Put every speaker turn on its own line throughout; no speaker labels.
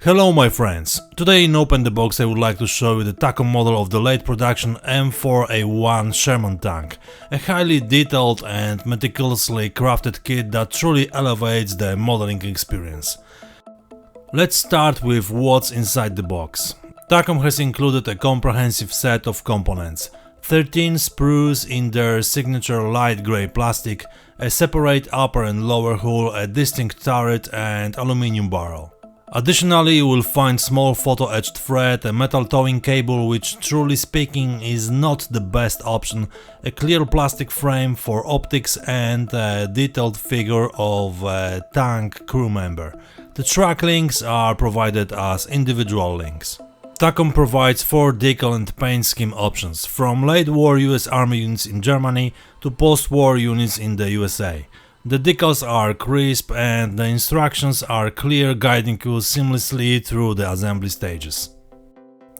Hello my friends, today in Open the Box I would like to show you the Takom model of the late production M4A1 Sherman tank, a highly detailed and meticulously crafted kit that truly elevates the modeling experience. Let's start with what's inside the box. Takom has included a comprehensive set of components, 13 sprues in their signature light grey plastic, a separate upper and lower hull, a distinct turret and aluminium barrel. Additionally, you will find small photo-etched thread, a metal towing cable which truly speaking is not the best option, a clear plastic frame for optics and a detailed figure of a tank crew member. The track links are provided as individual links. Takom provides 4 decal and paint scheme options, from late war US Army units in Germany to post-war units in the USA. The decals are crisp and the instructions are clear, guiding you seamlessly through the assembly stages.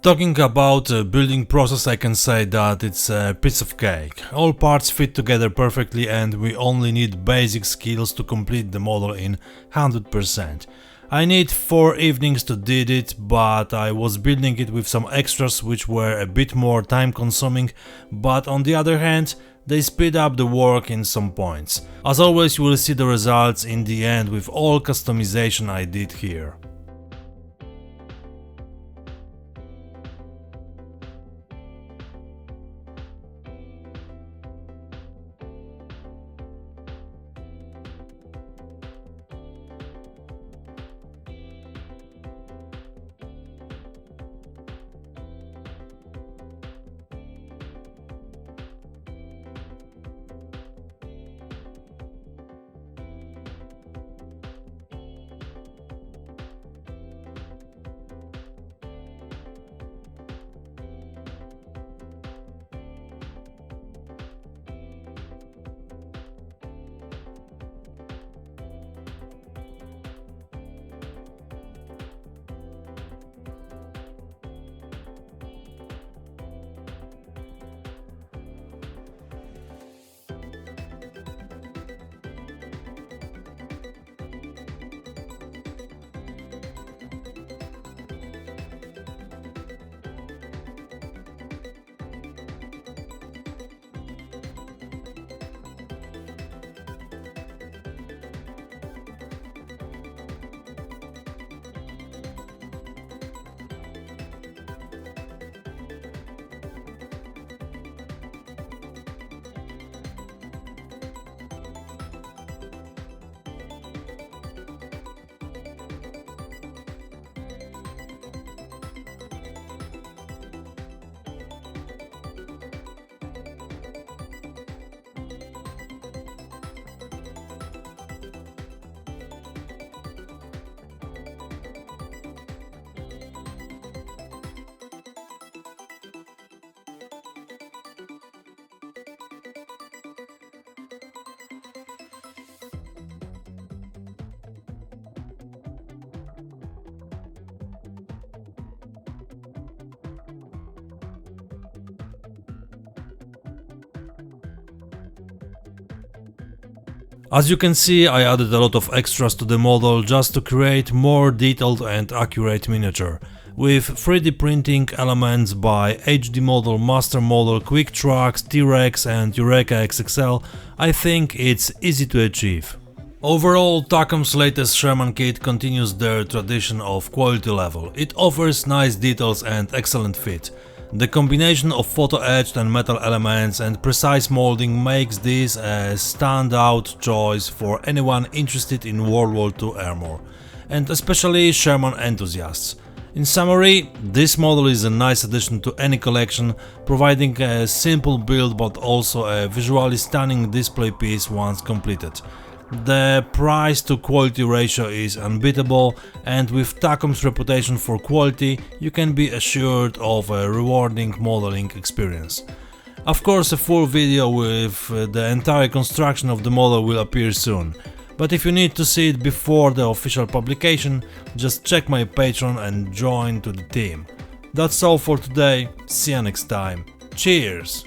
Talking about the building process, I can say that it's a piece of cake. All parts fit together perfectly and we only need basic skills to complete the model in 100%. I need 4 evenings to did it, but I was building it with some extras which were a bit more time consuming, but on the other hand, they speed up the work in some points. As always, you will see the results in the end with all customization I did here. As you can see, I added a lot of extras to the model just to create more detailed and accurate miniature. With 3D printing elements by HD Model, Master Model, Quick Tracks, T-Rex and Eureka XXL, I think it's easy to achieve. Overall, Takom's latest Sherman kit continues their tradition of quality level. It offers nice details and excellent fit. The combination of photo-etched and metal elements and precise molding makes this a standout choice for anyone interested in World War II armor, and especially Sherman enthusiasts. In summary, this model is a nice addition to any collection, providing a simple build but also a visually stunning display piece once completed. The price to quality ratio is unbeatable, and with Takom's reputation for quality, you can be assured of a rewarding modeling experience. Of course, a full video with the entire construction of the model will appear soon, but if you need to see it before the official publication, just check my Patreon and join to the team. That's all for today, see you next time, cheers!